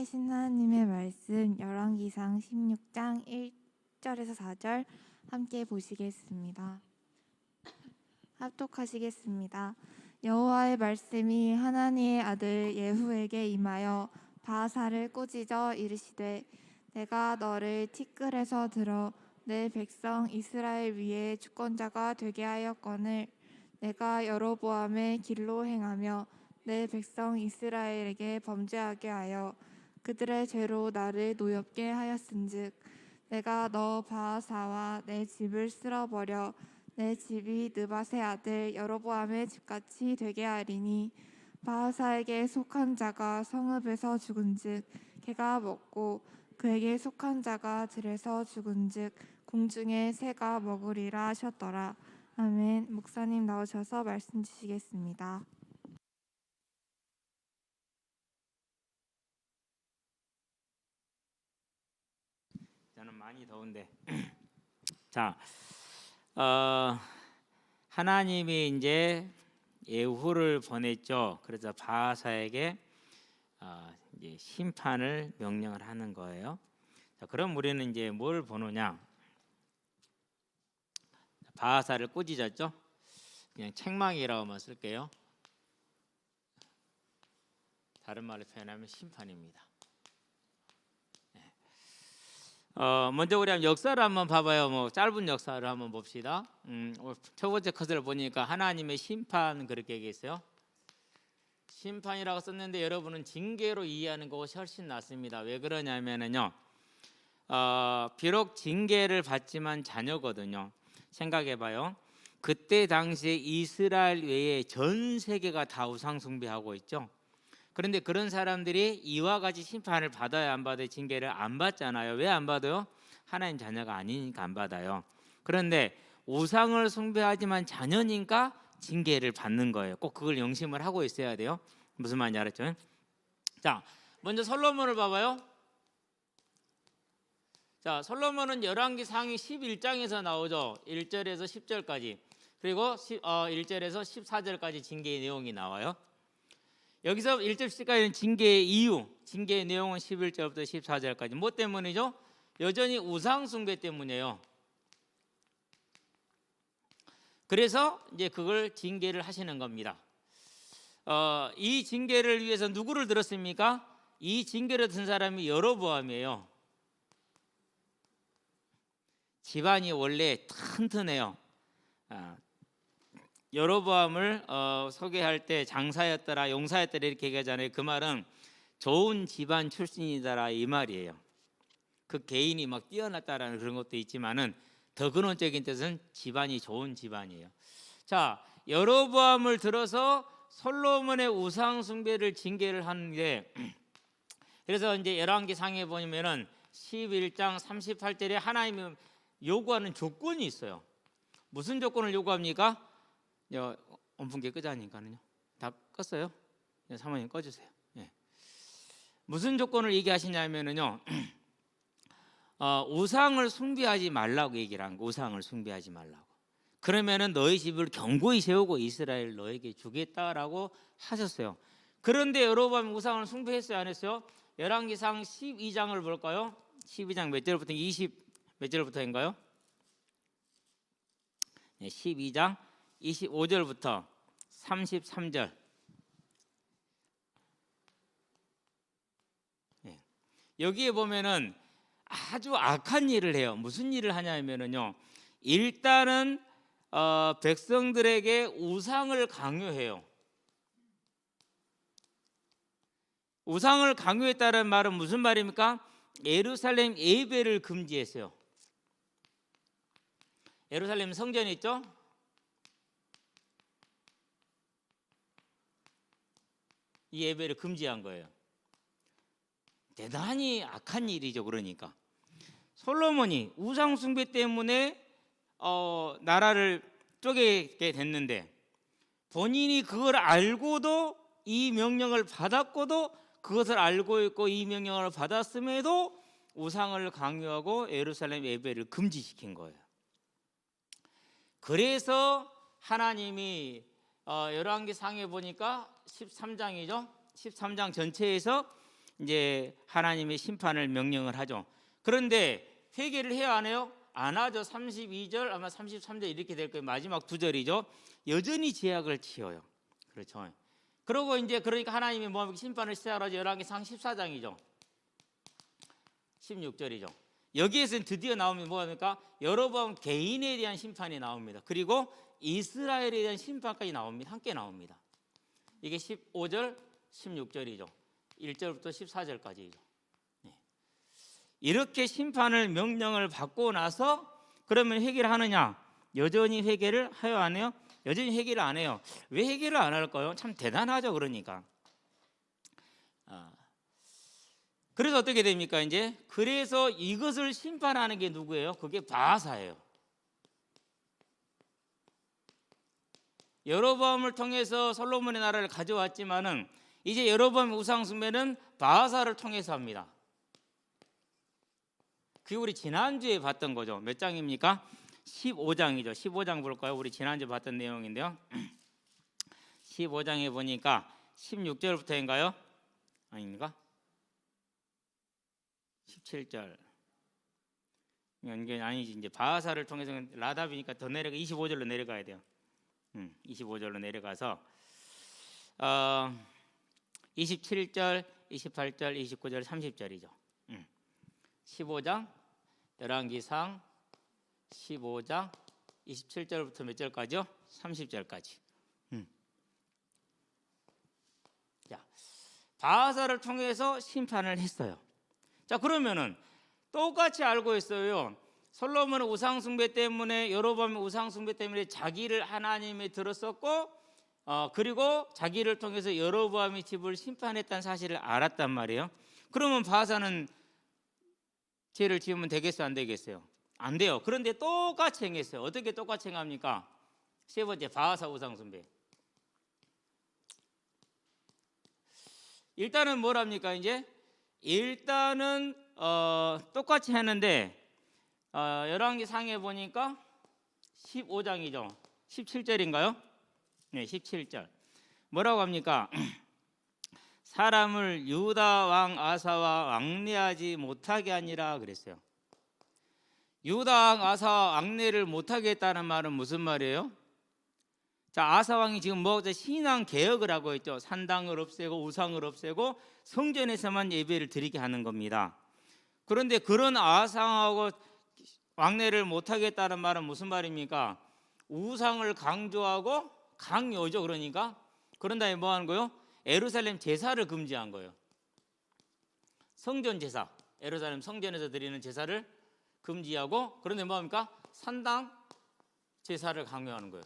살아계신 하나님의 말씀 열왕기상 16장 1절에서 4절 함께 보시겠습니다. 합독하시겠습니다. 여호와의 말씀이 하나니의 아들 예후에게 임하여 바하사를 꾸짖어 이르시되 내가 너를 티끌에서 들어 내 백성 이스라엘 위에 주권자가 되게 하였거늘 내가 여로보암의 길로 행하며 내 백성 이스라엘에게 범죄하게 하여 그들의 죄로 나를 노엽게 하였은즉 내가 너 바하사와 내 집을 쓸어버려 내 집이 느밧의 아들 여로보암의 집같이 되게 하리니 바하사에게 속한 자가 성읍에서 죽은즉 개가 먹고 그에게 속한 자가 들에서 죽은즉 공중에 새가 먹으리라 하셨더라. 아멘. 목사님 나오셔서 말씀 주시겠습니다. 저는 많이 더운데 자, 하나님이 이제 예후를 보냈죠. 그래서 바하사에게 이제 심판을 명령을 하는 거예요. 자, 그럼 우리는 이제 뭘 보느냐? 바하사를 꾸짖었죠. 그냥 책망이라고만 쓸게요. 다른 말로 표현하면 심판입니다. 먼저 우리 역사를 한번 봐봐요. 짧은 역사를 한번 봅시다. 첫 번째 컷을 보니까 하나님의 심판 그렇게 얘기했어요. 심판이라고 썼는데 여러분은 징계로 이해하는 것이 훨씬 낫습니다. 왜 그러냐면요, 비록 징계를 받지만 자녀거든요. 생각해봐요. 그때 당시에 이스라엘 외에 전 세계가 다 우상 숭배하고 있죠. 그런데 그런 사람들이 이와 같이 심판을 받아야 안 받아요? 징계를 안 받잖아요. 왜 안 받아요? 하나님 자녀가 아니니까 안 받아요. 그런데 우상을 숭배하지만 자녀니까 징계를 받는 거예요. 꼭 그걸 명심을 하고 있어야 돼요. 무슨 말인지 알았죠? 자, 먼저 솔로몬을 봐봐요. 자, 솔로몬은 열왕기 상위 11장에서 나오죠. 1절에서 10절까지. 그리고 1절에서 14절까지 징계의 내용이 나와요. 여기서 1절 10절까지는 징계의 이유, 징계의 내용은 11절부터 14절까지. 뭐 때문이죠? 여전히 우상 숭배 때문이에요. 그래서 이제 그걸 징계를 하시는 겁니다. 이 징계를 위해서 누구를 들었습니까? 이 징계를 든 사람이 여로보암이에요. 집안이 원래 튼튼해요. 여로보암을 소개할 때 장사였더라, 용사였더라 이렇게 얘기하잖아요. 그 말은 좋은 집안 출신이다라 이 말이에요. 그 개인이 막 뛰어났다라는 그런 것도 있지만은 더 근원적인 뜻은 집안이 좋은 집안이에요. 자, 여로보암을 들어서 솔로몬의 우상 숭배를 징계를 하는데, 그래서 이제 열왕기 상에 보면은 11장 38절에 하나님이 요구하는 조건이 있어요. 무슨 조건을 요구합니까? 온풍기 끄자니까는요. 다 껐어요? 사모님 꺼주세요. 예. 무슨 조건을 얘기하시냐면은요, 우상을 숭배하지 말라고 얘기를 한 거. 우상을 숭배하지 말라고. 그러면은 너희 집을 견고히 세우고 이스라엘 너에게 주겠다라고 하셨어요. 그런데 여로보암이 우상을 숭배했어요, 안 했어요? 열왕기상 12장을 볼까요? 12장 몇 절부터 20 몇 절부터인가요? 네, 12장 25절부터 33절. 네. 여기에 보면은 아주 악한 일을 해요. 무슨 일을 하냐면은요, 일단은 백성들에게 우상을 강요해요. 우상을 강요했다는 말은 무슨 말입니까? 예루살렘 예배를 금지했어요. 예루살렘 성전이 있죠? 이 예배를 금지한 거예요. 대단히 악한 일이죠. 그러니까 솔로몬이 우상 숭배 때문에 나라를 쪼개게 됐는데, 본인이 그걸 알고도 이 명령을 받았고도 그것을 알고 있고 이 명령을 받았음에도 우상을 강요하고 예루살렘 예배를 금지시킨 거예요. 그래서 하나님이 열왕기 상에 보니까 13장이죠. 13장 전체에서 이제 하나님의 심판을 명령을 하죠. 그런데 회개를 해야 안 해요? 안 하죠. 32절 아마 33절 이렇게 될 거예요. 마지막 두 절이죠. 여전히 죄악을 지어요. 그렇죠. 그러고 이제 그러니까 하나님이 뭐 심판을 시작하죠. 열왕기상 14장이죠. 16절이죠. 여기에서는 드디어 나오면 뭐합니까? 여로보암 개인에 대한 심판이 나옵니다. 그리고 이스라엘에 대한 심판까지 나옵니다. 함께 나옵니다. 이게 15절, 16절이죠. 1절부터 14절까지죠. 이렇게 심판을 명령을 받고 나서 그러면 회개를 하느냐? 여전히 회개를 해요, 안 해요? 여전히 회개를 안 해요. 왜 회개를 안 할까요? 참 대단하죠. 그러니까. 그래서 어떻게 됩니까? 이제 그래서 이것을 심판하는 게 누구예요? 그게 바하사예요. 여로보암을 통해서 솔로몬의 나라를 가져왔지만은 이제 여로보암의 우상 숭배는 바하사를 통해서 합니다. 그게 우리 지난주에 봤던 거죠. 몇 장입니까? 15장이죠. 15장 볼까요? 우리 지난주에 봤던 내용인데요. 15장에 보니까 16절부터인가요? 아닙니까? 17절. 이게 아니지. 이제 바하사를 통해서 라답이니까 더 내려가 25절로 내려가야 돼요. 25절로 내려가서 27절, 28절, 29절, 30절이죠. 15장 열왕기상 15장 27절부터 몇 절까지요? 30절까지. 자, 바하사를 통해서 심판을 했어요. 자, 그러면은 똑같이 알고 있어요. 솔로몬은 우상 숭배 때문에 여로보암의 우상 숭배 때문에 자기를 하나님에 들었었고 그리고 자기를 통해서 여로보암의 집을 심판했다는 사실을 알았단 말이에요. 그러면 바하사는 죄를 지으면 되겠어요, 안 되겠어요? 안 돼요. 그런데 똑같이 행했어요. 어떻게 똑같이 행합니까? 세 번째, 바하사 우상 숭배. 일단은 뭐랍니까? 이제 일단은 똑같이 했는데 열왕기상에 보니까 15장이죠. 17절인가요? 네, 17절. 뭐라고 합니까? 사람을 유다 왕 아사와 왕래하지 못하게 하니라 그랬어요. 유다 왕 아사와 왕래를 못하게 했다는 말은 무슨 말이에요? 자, 아사 왕이 지금 신앙 개혁을 하고 있죠. 산당을 없애고 우상을 없애고 성전에서만 예배를 드리게 하는 겁니다. 그런데 그런 아상하고 왕래를 못하게 했다는 말은 무슨 말입니까? 우상을 강조하고 강요죠. 그러니까 그런 다음에 뭐 하는 거예요? 예루살렘 제사를 금지한 거예요. 성전 제사, 예루살렘 성전에서 드리는 제사를 금지하고, 그런데 뭐 합니까? 산당 제사를 강요하는 거예요.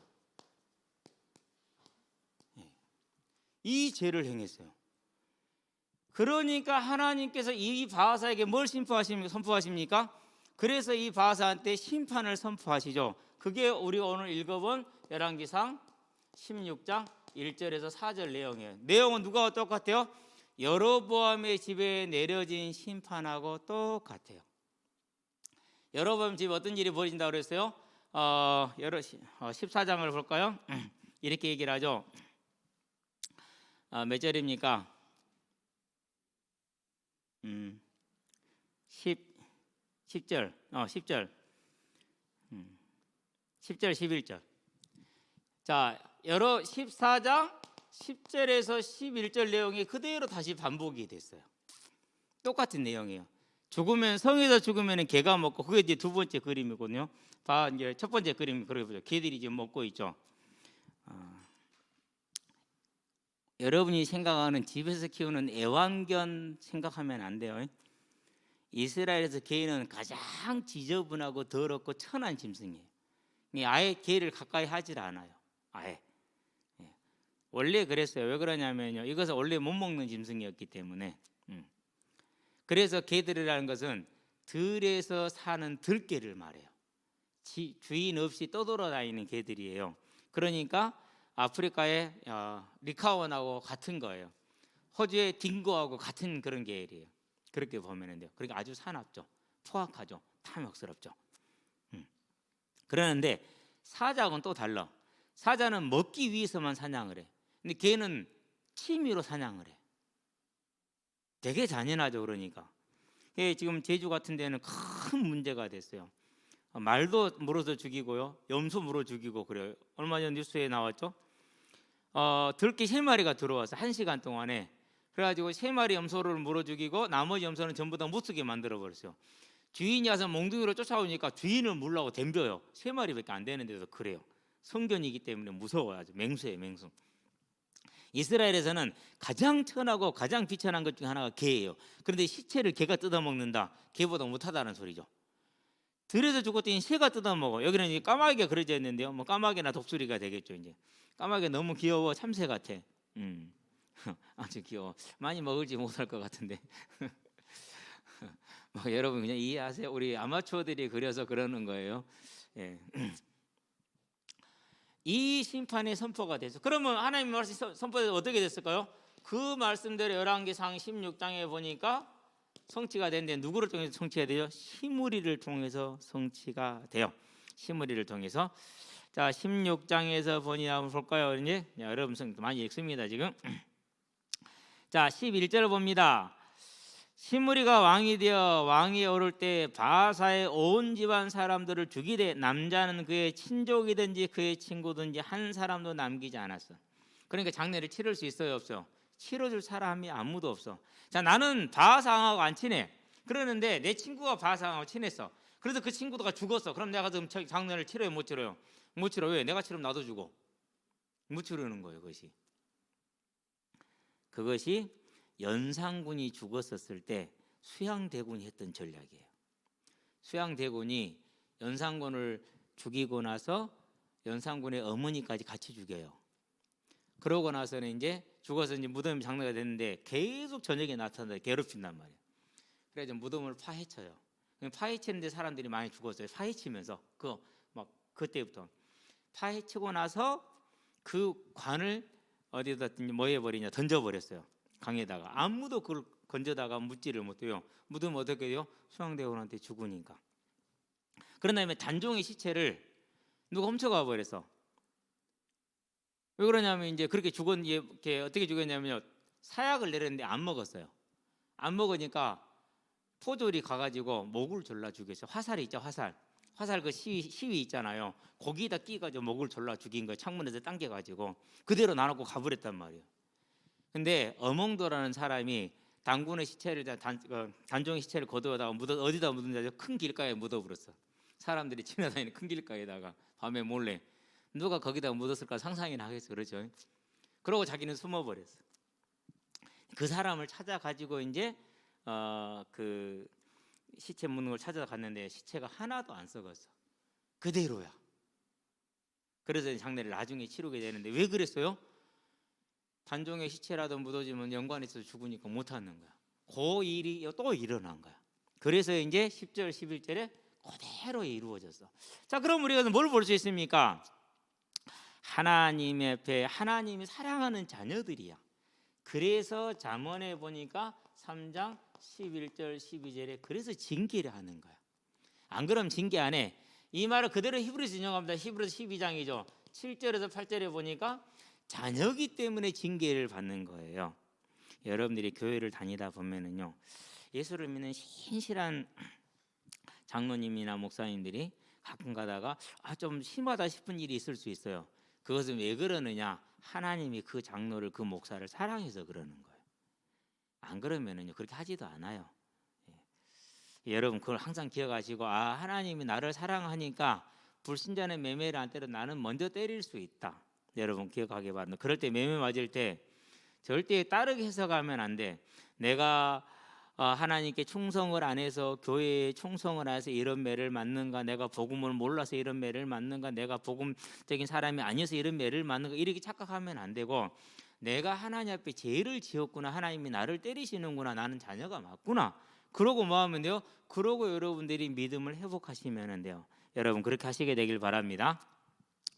이 죄를 행했어요. 그러니까 하나님께서 이 바하사에게 뭘 선포하십니까? 그래서 이 바하사한테 심판을 선포하시죠. 그게 우리가 오늘 읽어본 열왕기상 16장 1절에서 4절 내용이에요. 내용은 누가 똑같아요? 여로보암의 집에 내려진 심판하고 똑같아요. 여로보암 집에 어떤 일이 벌어진다고 그랬어요? 14장을 볼까요? 이렇게 얘기를 하죠. 몇 절입니까? 10절 10절 10절 11절. 자, 여러 14장 10절에서 11절 내용이 그대로 다시 반복이 됐어요. 똑같은 내용이에요. 성에서 죽으면 개가 먹고, 그게 이제 두 번째 그림이거든요. 이제 첫 번째 그림 그려보죠. 개들이 지금 먹고 있죠. 여러분이 생각하는 집에서 키우는 애완견 생각하면 안 돼요. 이스라엘에서 개는 가장 지저분하고 더럽고 천한 짐승이에요. 아예 개를 가까이 하질 않아요. 아예. 원래 그랬어요. 왜 그러냐면요, 이것은 원래 못 먹는 짐승이었기 때문에. 그래서 개들이라는 것은 들에서 사는 들개를 말해요. 주인 없이 떠돌아다니는 개들이에요. 그러니까 아프리카의 리카원하고 같은 거예요. 호주의 딩고하고 같은 그런 계열이에요. 그렇게 보면 돼요. 그러니까 아주 사납죠. 포악하죠. 탐욕스럽죠. 그러는데 사자하고는 또 달라. 사자는 먹기 위해서만 사냥을 해. 근데 개는 취미로 사냥을 해. 되게 잔인하죠. 그러니까 지금 제주 같은 데는 큰 문제가 됐어요. 말도 물어서 죽이고요, 염소 물어 죽이고 그래요. 얼마 전 뉴스에 나왔죠. 들깨 3마리가 들어와서 1시간 동안에, 그래가지고 3마리 염소를 물어 죽이고 나머지 염소는 전부 다 못쓰게 만들어 버렸어요. 주인이 와서 몽둥이로 쫓아오니까 주인을 물라고 덤벼요. 3마리밖에 안 되는데도 그래요. 성견이기 때문에 무서워요. 아주 맹수예요, 맹수. 이스라엘에서는 가장 천하고 가장 비천한 것 중에 하나가 개예요. 그런데 시체를 개가 뜯어먹는다, 개보다 못하다는 소리죠. 들에서 죽었더니 새가 뜯어먹어. 여기는 이제 까마귀가 그려져 있는데요. 뭐 까마귀나 독수리가 되겠죠. 이제 까마귀가 너무 귀여워. 참새 같아. 아주 귀여워. 많이 먹을지 못할 것 같은데. 뭐 여러분 그냥 이해하세요. 우리 아마추어들이 그려서 그러는 거예요. 예. 이 심판의 선포가 됐어. 그러면 하나님 말씀 선포돼서 어떻게 됐을까요? 그 말씀대로 열왕기상 16장에 보니까 성취가 되는데, 누구를 통해서 성취가 돼요? 시므리를 통해서 성취가 돼요. 시므리를 통해서. 자, 16장에서 보니 한번 볼까요? 이제 여러분 많이 읽습니다 지금. 자, 11절 봅니다. 시므리가 왕이 되어 왕위에 오를 때 바사의 온 집안 사람들을 죽이되 남자는 그의 친족이든지 그의 친구든지 한 사람도 남기지 않았어. 그러니까 장례를 치를 수 있어요, 없어요? 치러줄 사람이 아무도 없어. 자, 나는 바사왕하고 안 친해. 그러는데 내 친구가 바사왕하고 친했어. 그래서 그 친구가 죽었어. 그럼 내가 지금 장례를 치러요, 못 치러요? 못 치러. 왜? 내가 치르면 나도 죽어. 못 치르는 거예요. 그것이 연산군이 죽었었을 때 수양대군이 했던 전략이에요. 수양대군이 연산군을 죽이고 나서 연산군의 어머니까지 같이 죽여요. 그러고 나서는 이제 죽어서 이제 무덤이 장례가 됐는데 계속 저녁에 나타나서 괴롭힌단 말이에요. 그래서 무덤을 파헤쳐요. 파헤치는데 사람들이 많이 죽었어요. 파헤치면서 그때부터 파헤치고 나서 그 관을 어디다 뭐 해버리냐, 던져버렸어요. 강에다가. 아무도 그걸 건져다가 묻지를 못해요. 묻으면 어떻게 돼요? 수양대군한테 죽으니까. 그런 다음에 단종의 시체를 누가 훔쳐가 버렸어. 왜 그러냐면 이제 그렇게 이게 어떻게 죽였냐면요, 사약을 내렸는데 안 먹었어요. 안 먹으니까 포졸이 가가지고 목을 졸라 죽였어요. 화살이 있죠, 화살 그 시위 있잖아요. 거기다 끼가지고 목을 졸라 죽인 거예요. 창문에서 당겨가지고 그대로 놔놓고 가버렸단 말이에요. 근데 어몽도라는 사람이 단군의 시체를 단종의 시체를 거두어다가 어디다 묻은지 큰 길가에 묻어버렸어. 사람들이 지나다니는 큰 길가에다가 밤에 몰래. 누가 거기다 묻었을까 상상이나 하겠어. 그렇죠? 그러고 자기는 숨어버렸어. 그 사람을 찾아가지고 이제 그 시체 묻는 걸 찾아갔는데 시체가 하나도 안 썩었어. 그대로야. 그래서 장례를 나중에 치르게 되는데, 왜 그랬어요? 단종의 시체라도 묻어지면 연관이 있어서 죽으니까 못하는 거야. 그 일이 또 일어난 거야. 그래서 이제 10절 11절에 그대로 이루어졌어. 자, 그럼 우리가 뭘 볼 수 있습니까? 하나님 앞에 하나님이 사랑하는 자녀들이야. 그래서 잠언에 보니까 3장 11절 12절에 그래서 징계를 하는 거야. 안 그러면 징계 안 해. 이 말을 그대로 히브리서 인용합니다. 히브리서 12장이죠. 7절에서 8절에 보니까 자녀기 때문에 징계를 받는 거예요. 여러분들이 교회를 다니다 보면은요, 예수를 믿는 신실한 장로님이나 목사님들이 가끔 가다가 좀 심하다 싶은 일이 있을 수 있어요. 그것은 왜 그러느냐? 하나님이 그 장로를, 그 목사를 사랑해서 그러는 거예요. 안 그러면은요 그렇게 하지도 않아요. 여러분 그걸 항상 기억하시고, 하나님이 나를 사랑하니까 불신자는 매매를 안 때려 나는 먼저 때릴 수 있다. 여러분 기억하기 바랍니다. 그럴 때 매매 맞을 때 절대 다르게 해석하면 안 돼. 내가 하나님께 충성을 안 해서, 교회에 충성을 안 해서 이런 매를 맞는가, 내가 복음을 몰라서 이런 매를 맞는가, 내가 복음적인 사람이 아니어서 이런 매를 맞는가, 이렇게 착각하면 안 되고, 내가 하나님 앞에 죄를 지었구나, 하나님이 나를 때리시는구나, 나는 자녀가 맞구나, 그러고 뭐 하면 돼요? 그러고 여러분들이 믿음을 회복하시면 돼요. 여러분 그렇게 하시게 되길 바랍니다.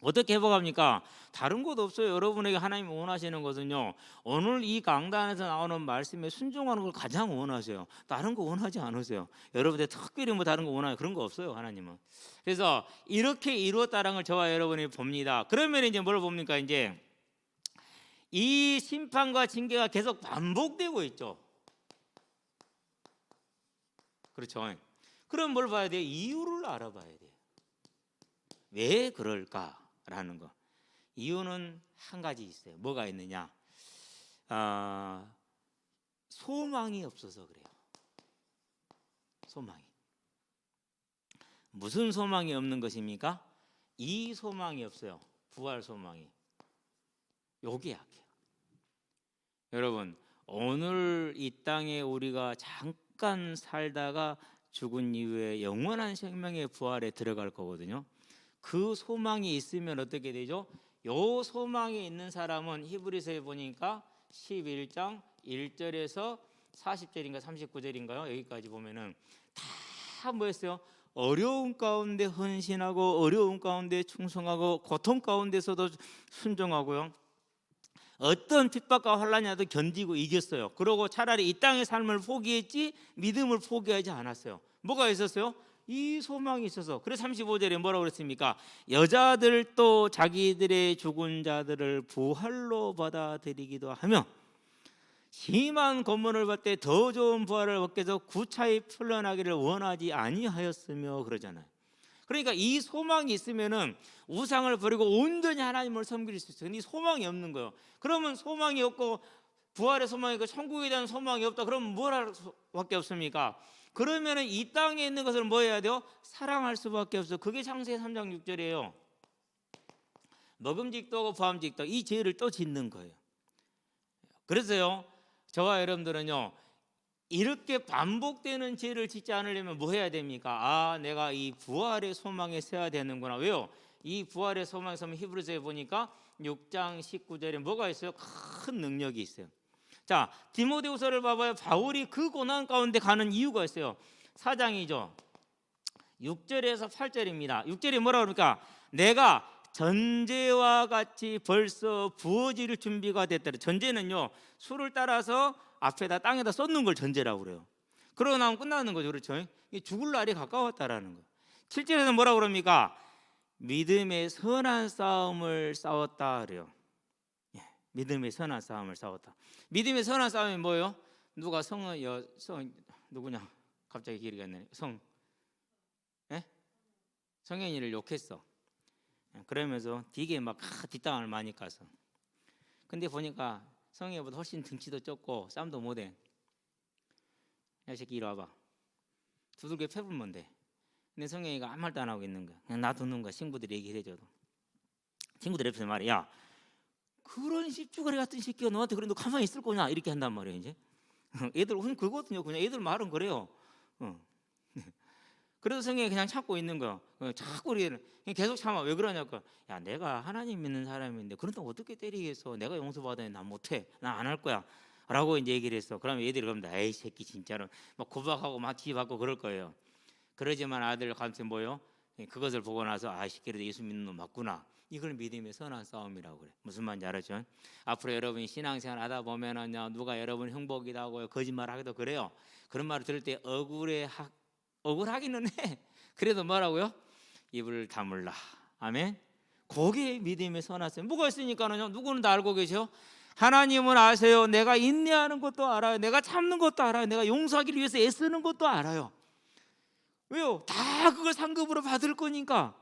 어떻게 회복합니까? 다른 곳 없어요. 여러분에게 하나님이 원하시는 것은요, 오늘 이 강단에서 나오는 말씀에 순종하는 걸 가장 원하세요. 다른 거 원하지 않으세요. 여러분들 특별히 뭐 다른 거 원하요? 그런 거 없어요, 하나님은. 그래서 이렇게 이루었다는 걸 저와 여러분이 봅니다. 그러면 이제 뭘 봅니까? 이제 이 심판과 징계가 계속 반복되고 있죠. 그렇죠? 그럼 뭘 봐야 돼요? 이유를 알아봐야 돼요. 왜 그럴까라는 거. 이유는 한 가지 있어요. 뭐가 있느냐? 소망이 없어서 그래요. 소망이. 무슨 소망이 없는 것입니까? 이 소망이 없어요. 부활 소망이. 요게 약해요. 여러분, 오늘 이 땅에 우리가 잠깐 살다가 죽은 이후에 영원한 생명의 부활에 들어갈 거거든요. 그 소망이 있으면 어떻게 되죠? 요 소망이 있는 사람은 히브리서에 보니까 11장 1절에서 40절인가 39절인가요? 여기까지 보면은 다 뭐였어요? 어려운 가운데 헌신하고 어려운 가운데 충성하고 고통 가운데서도 순종하고요. 어떤 핍박과 환난이라도 견디고 이겼어요. 그러고 차라리 이 땅의 삶을 포기했지 믿음을 포기하지 않았어요. 뭐가 있었어요? 이 소망이 있어서. 그래서 35절에 뭐라고 그랬습니까? 여자들도 자기들의 죽은 자들을 부활로 받아들이기도 하며 심한 고문을 받되 더 좋은 부활을 얻게 해서 구차히 풀려나기를 원하지 아니하였으며 그러잖아요. 그러니까 이 소망이 있으면은 우상을 버리고 온전히 하나님을 섬길 수 있어요. 근데 이 소망이 없는 거예요. 그러면 소망이 없고 부활의 소망이 있고 천국에 대한 소망이 없다. 그러면 뭘 할 수밖에 없습니까? 그러면은 이 땅에 있는 것을 뭐 해야 돼요? 사랑할 수밖에 없어요. 그게 창세기 3장 6절이에요. 먹음직도 하고 부함직도 이 죄를 또 짓는 거예요. 그래서요, 저와 여러분들은요, 이렇게 반복되는 죄를 짓지 않으려면 뭐 해야 됩니까? 내가 이 부활의 소망에 서야 되는구나. 왜요? 이 부활의 소망에 서면 히브리서에 보니까 6장 19절에 뭐가 있어요? 큰 능력이 있어요. 자, 디모데후서를 봐봐요. 바울이 그 고난 가운데 가는 이유가 있어요. 4장이죠. 6절에서 8절입니다. 6절이 뭐라고 그러니까 내가 전제와 같이 벌써 부어질 준비가 됐다. 전제는요, 수를 따라서 앞에다 땅에다 쏟는 걸 전제라고 그래요. 그러고 나면 끝나는 거죠. 그렇죠? 죽을 날이 가까웠다라는 거. 7절에서 뭐라고 그럽니까? 믿음의 선한 싸움을 싸웠다 그래요. 믿음의 선한 싸움을 싸웠다. 믿음의 선한 싸움이 뭐예요? 누가 성 누구냐? 갑자기 기억이 안 나네. 성현이를 욕했어. 그러면서 되게 막 뒷땅을 많이 까서. 근데 보니까 성현이보다 훨씬 등치도 적고 싸움도 못해. 야, 이 새끼 이리 와봐. 두들겨 패불면 돼. 근데 성현이가 아무 말도 안 하고 있는 거야. 그냥 놔두는 거야. 친구들이 얘기를 해줘도. 친구들 옆에서 말해. 야, 그런 씹쭈거리 같은 새끼가 너한테 그래 너 가만히 있을 거냐? 이렇게 한단 말이에요. 이제 애들 그거거든요. 그냥 애들 말은 그래요. 그래서 성경이 그냥 참고 있는 거야. 자꾸 우리는 계속 참아. 왜 그러냐고. 야, 내가 하나님 믿는 사람인데 그런다고 어떻게 때리겠어? 내가 용서받아야 난 못해. 난 안 할 거야. 라고 이제 얘기를 했어. 그러면 애들이 그럽니다. 에이 새끼 진짜로 막 고박하고 막 뒤받고 그럴 거예요. 그러지만 아들 감세 뭐요? 그것을 보고 나서 이 새끼들 예수 믿는 놈 맞구나. 이걸 믿음의 선한 싸움이라고 그래. 무슨 말인지 알았죠? 앞으로 여러분이 신앙생활 하다 보면은요, 누가 여러분 흉복이다 하고 거짓말하기도 그래요. 그런 말을 들을 때 억울하기는 해. 그래도 뭐라고요? 입을 다물라. 아멘. 그게 믿음의 선한 싸움. 뭐가 있으니까는요, 누구는 다 알고 계셔. 하나님은 아세요. 내가 인내하는 것도 알아요. 내가 참는 것도 알아요. 내가 용서하기를 위해서 애쓰는 것도 알아요. 왜요? 다 그걸 상급으로 받을 거니까.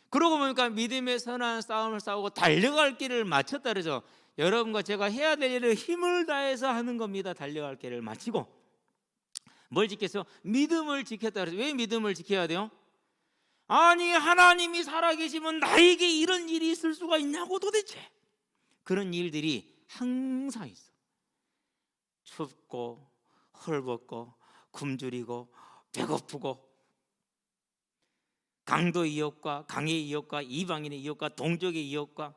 그러고 보니까 믿음의 선한 싸움을 싸우고 달려갈 길을 마쳤다 그러죠. 여러분과 제가 해야 될 일을 힘을 다해서 하는 겁니다. 달려갈 길을 마치고 뭘 지켰어요? 믿음을 지켰다 그러죠. 왜 믿음을 지켜야 돼요? 아니 하나님이 살아계시면 나에게 이런 일이 있을 수가 있냐고 도대체. 그런 일들이 항상 있어. 춥고 헐벗고 굶주리고 배고프고 강도의 이욕과 강의 이욕과 이방인의 이욕과 동족의 이욕과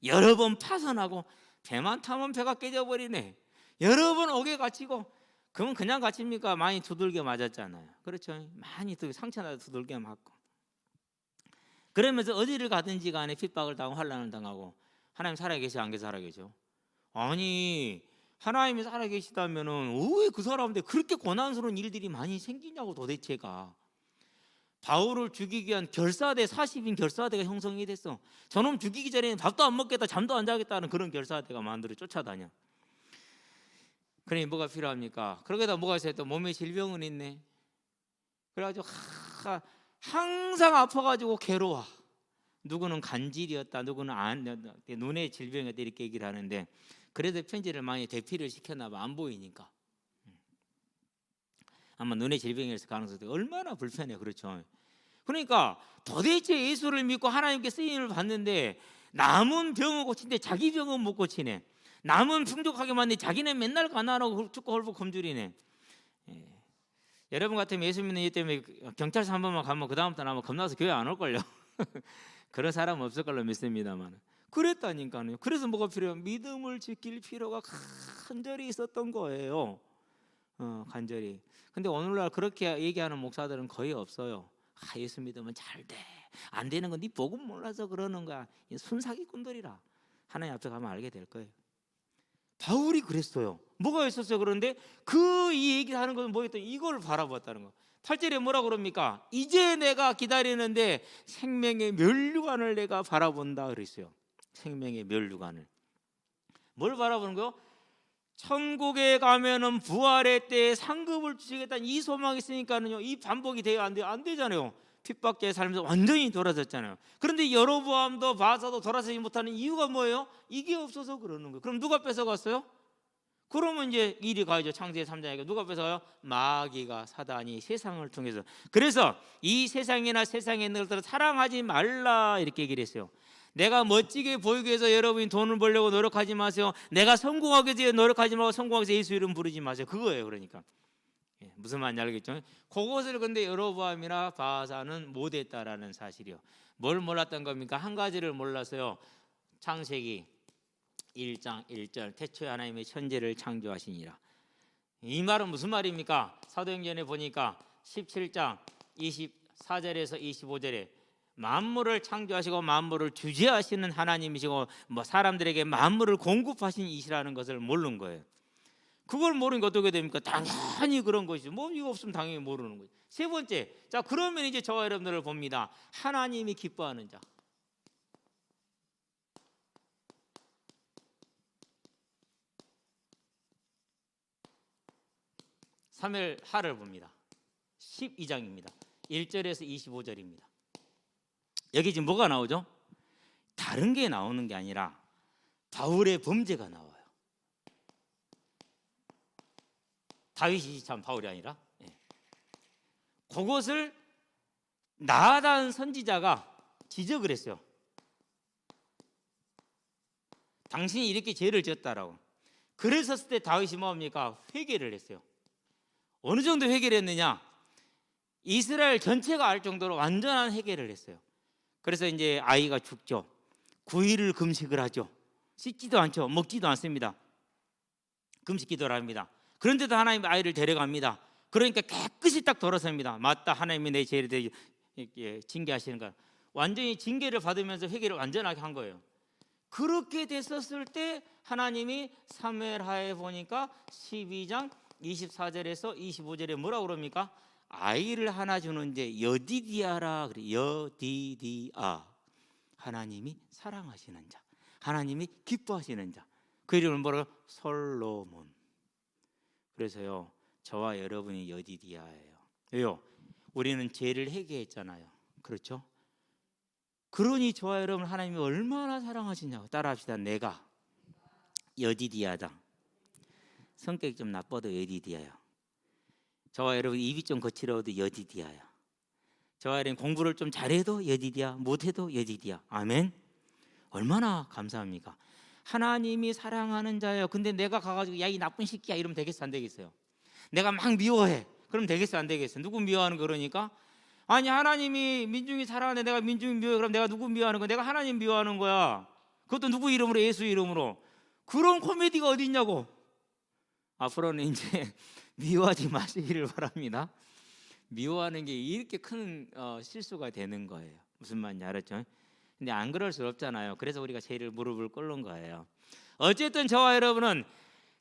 여러 번 파선하고 배만 타면 배가 깨져버리네. 여러 번 옥에 갇히고. 그러면 그냥 갇힙니까? 많이 두들겨 맞았잖아요. 그렇죠? 많이 상처나도 두들겨 맞고. 그러면서 어디를 가든지 간에 핍박을 당하고 환난을 당하고. 하나님 살아계셔 안 살아계셔? 아니 하나님이 살아계시다면은 왜 그 사람한테 그렇게 고난스러운 일들이 많이 생기냐고 도대체가. 바울을 죽이기 위한 결사대 40인 결사대가 형성이 됐어. 저놈 죽이기 전에는 밥도 안 먹겠다 잠도 안 자겠다는 그런 결사대가 만들어 쫓아다녀. 그러니 뭐가 필요합니까? 그러게다 뭐가 있어요? 또 몸에 질병은 있네. 그래가지고 항상 아파가지고 괴로워. 누구는 간질이었다, 누구는 눈의 질병이었다 이렇게 얘기를 하는데, 그래도 편지를 많이 대피를 시켰나 봐. 안 보이니까. 아마 눈의 질병이었을 가능성이 얼마나 불편해. 그렇죠. 그러니까 도대체 예수를 믿고 하나님께 쓰임을 받는데 남은 병은 고치는데 자기 병은 못 고치네. 남은 풍족하게 만드는데 자기는 맨날 가난하고 죽고 헐고 굶주리네. 여러분 같으면 예수 믿는 이 때문에 경찰서 한 번만 가면 그 다음부터 아마 겁나서 교회 안 올걸요. 그런 사람 없을 걸로 믿습니다만, 그랬다니까요. 그래서 뭐가 필요해요? 믿음을 지킬 필요가 간절히 있었던 거예요. 간절히. 근데 오늘날 그렇게 얘기하는 목사들은 거의 없어요. 예수 믿으면 잘 돼. 안 되는 건 네 복음 몰라서 그러는 거야. 순사기꾼들이라. 하나님 앞에 가면 알게 될 거예요. 바울이 그랬어요. 뭐가 있었어요? 그런데 이 얘기를 하는 건 뭐였더니 이걸 바라봤다는 거. 8절에 뭐라 그럽니까? 이제 내가 기다리는데 생명의 면류관을 내가 바라본다 그랬어요. 생명의 면류관을. 뭘 바라보는 거요? 천국에 가면은 부활의 때에 상급을 주시겠다는 이 소망이 있으니까는요, 이 반복이 돼요? 안 돼요? 안 되잖아요. 핍박자의 삶에서 완전히 돌아섰잖아요. 그런데 여로보암도 바사도 돌아서지 못하는 이유가 뭐예요? 이게 없어서 그러는 거예요. 그럼 누가 뺏어갔어요? 그러면 이제 일이 가야죠. 창세기 3장에 누가 뺏어가요? 마귀가, 사단이 세상을 통해서. 그래서 이 세상이나 세상에 있는 것들을 사랑하지 말라 이렇게 얘기를 했어요. 내가 멋지게 보이기 위해서 여러분이 돈을 벌려고 노력하지 마세요. 내가 성공하기 위해서 노력하지 말고 성공하기 위해서 예수 이름 부르지 마세요. 그거예요. 그러니까 무슨 말인지 알겠죠? 그것을 근데 여로보암이나 바사는 못했다라는 사실이요. 뭘 몰랐던 겁니까? 한 가지를 몰랐어요. 창세기 1장 1절 태초에 하나님의 천지를 창조하시니라. 이 말은 무슨 말입니까? 사도행전에 보니까 17장 24절에서 25절에 만물을 창조하시고 만물을 주재하시는 하나님이시고 사람들에게 만물을 공급하신 이시라는 것을 모르는 거예요. 그걸 모르니까 어떻게 됩니까? 당연히 그런 것이죠. 이거 없으면 당연히 모르는 거죠. 세 번째, 자 그러면 이제 저와 여러분들을 봅니다. 하나님이 기뻐하는 자. 사무엘하를 봅니다. 12장입니다. 1절에서 25절입니다. 여기 지금 뭐가 나오죠? 다른 게 나오는 게 아니라 바울의 범죄가 나와요. 다윗이 참 바울이 아니라 그것을 나단 선지자가 지적을 했어요. 당신이 이렇게 죄를 지었다라고. 그랬었을 때 다윗이 뭡니까? 회개를 했어요. 어느 정도 회개를 했느냐? 이스라엘 전체가 알 정도로 완전한 회개를 했어요. 그래서 이제 아이가 죽죠. 9일을 금식을 하죠. 씻지도 않죠. 먹지도 않습니다. 금식 기도를 합니다. 그런데도 하나님 아이를 데려갑니다. 그러니까 깨끗이 딱 돌아섭니다. 맞다, 하나님이 내 죄를 징계하시는 거야. 완전히 징계를 받으면서 회개를 완전하게 한 거예요. 그렇게 됐었을 때 하나님이 사무엘하에 보니까 12장 24절에서 25절에 뭐라고 그럽니까? 아이를 하나 주는데 여디디아라 그래. 여디디아. 하나님이 사랑하시는 자, 하나님이 기뻐하시는 자. 그 이름을 뭐라고? 솔로몬. 그래서요, 저와 여러분이 여디디아예요. 왜요? 우리는 죄를 회개했잖아요. 그렇죠? 그러니 저와 여러분 하나님이 얼마나 사랑하시냐고 따라합시다. 내가 여디디아다. 성격이 좀 나빠도 여디디아요. 저와 여러분 입이 좀 거칠어도 여디디아요. 저와 여러분 공부를 좀 잘해도 여디디아, 못해도 여디디아. 아멘. 얼마나 감사합니까? 하나님이 사랑하는 자예요. 근데 내가 가가지고 야 이 나쁜 새끼야 이러면 되겠어, 안 되겠어요? 내가 막 미워해. 그럼 되겠어, 안 되겠어? 누구 미워하는 거 그러니까? 아니 하나님이 민중이 사랑하는데 내가 민중이 미워해. 그럼 내가 누구 미워하는 거야? 내가 하나님 미워하는 거야. 그것도 누구 이름으로? 예수 이름으로. 그런 코미디가 어디 있냐고. 앞으로는 이제 미워하지 마시기를 바랍니다. 미워하는 게 이렇게 큰 실수가 되는 거예요. 무슨 말인지 알았죠? 근데 안 그럴 수 없잖아요. 그래서 우리가 죄를 무릎을 꿇는 거예요. 어쨌든 저와 여러분은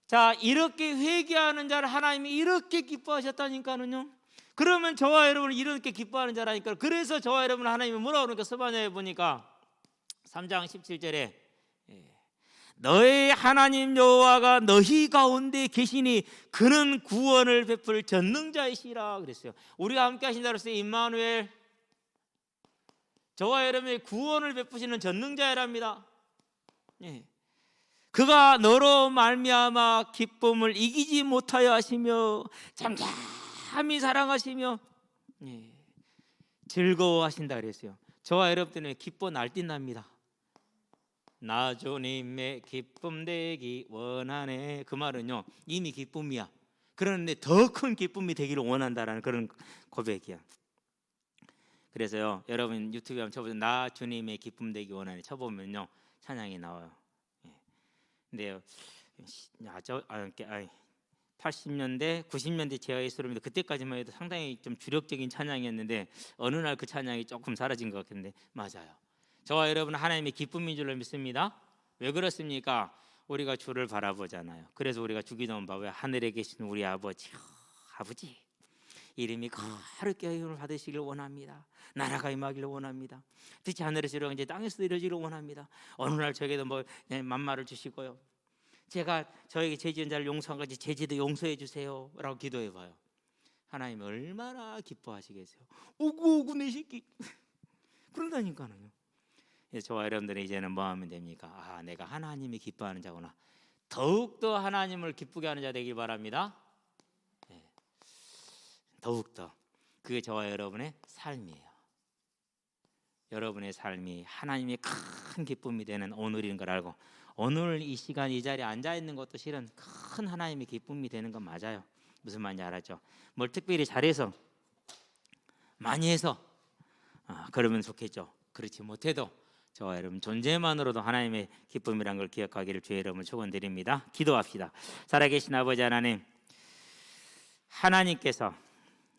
자 이렇게 회개하는 자를 하나님이 이렇게 기뻐하셨다니까는요. 그러면 저와 여러분은 이렇게 기뻐하는 자라니까. 그래서 저와 여러분은 하나님이 뭐라고 그러니까 스바냐에 보니까 3장 17절에 너의 하나님 여호와가 너희 가운데 계시니 그는 구원을 베풀 전능자이시라 그랬어요. 우리가 함께 하신다 그랬어요. 임마누엘, 저와 여러분의 구원을 베푸시는 전능자이랍니다. 예. 그가 너로 말미암아 기쁨을 이기지 못하여 하시며 잠잠히 사랑하시며 예, 즐거워하신다 그랬어요. 저와 여러분들은 기뻐 날뛴답니다. 나 주님의 기쁨 되기 원하네. 그 말은요, 이미 기쁨이야. 그런데 더 큰 기쁨이 되기를 원한다라는 그런 고백이야. 그래서요, 여러분 유튜브에 한번 쳐보세요. 나 주님의 기쁨 되기 원하네 쳐보면요, 찬양이 나와요. 예. 근데요, 80년대, 90년대 제가 있었는데 그때까지만 해도 상당히 좀 주력적인 찬양이었는데 어느 날 그 찬양이 조금 사라진 것 같은데 맞아요. 저와 여러분은 하나님의 기쁨인 줄로 믿습니다. 왜 그렇습니까? 우리가 주를 바라보잖아요. 그래서 우리가 주기도문 봐봐요. 하늘에 계신 우리 아버지, 아버지 이름이 거룩히 여김을 받으시길 원합니다. 나라가 임하기를 원합니다. 뜻이 하늘에서 이루어진 이제 땅에서도 이루어지기를 원합니다. 어느 날 저에게도 뭐 만마를 주시고요. 제가 저에게 죄 지은 자를 용서한 것이 제 죄도 용서해 주세요 라고 기도해 봐요. 하나님 얼마나 기뻐하시겠어요. 오구 내 새끼 그런다니까요. 저와 여러분들이 이제는 뭐 하면 됩니까? 아, 내가 하나님이 기뻐하는 자구나. 더욱더 하나님을 기쁘게 하는 자 되길 바랍니다. 네. 더욱더 그게 저와 여러분의 삶이에요. 여러분의 삶이 하나님의 큰 기쁨이 되는 오늘인 걸 알고 오늘 이 시간 이 자리에 앉아있는 것도 실은 큰 하나님의 기쁨이 되는 건 맞아요. 무슨 말인지 알았죠? 뭘 특별히 잘해서 많이 해서 그러면 좋겠죠. 그렇지 못해도 저와 여러분 존재만으로도 하나님의 기쁨이란 걸 기억하기를 주의 이름으로 축원드립니다. 기도합시다. 살아계신 아버지 하나님, 하나님께서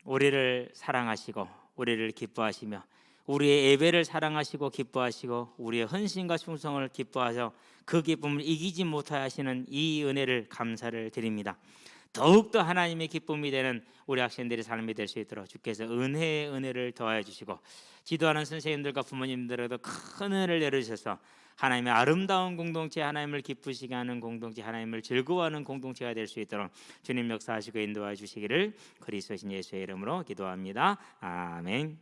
우리를 사랑하시고 우리를 기뻐하시며 우리의 예배를 사랑하시고 기뻐하시고 우리의 헌신과 충성을 기뻐하셔 그 기쁨을 이기지 못하여 하시는 이 은혜를 감사를 드립니다. 더욱더 하나님의 기쁨이 되는 우리 학생들의 삶이 될 수 있도록 주께서 은혜의 은혜를 더하여 주시고 지도하는 선생님들과 부모님들에도 큰 은혜를 내려주셔서 하나님의 아름다운 공동체, 하나님을 기쁘시게 하는 공동체, 하나님을 즐거워하는 공동체가 될 수 있도록 주님 역사하시고 인도해 주시기를 그리스도신 예수의 이름으로 기도합니다. 아멘.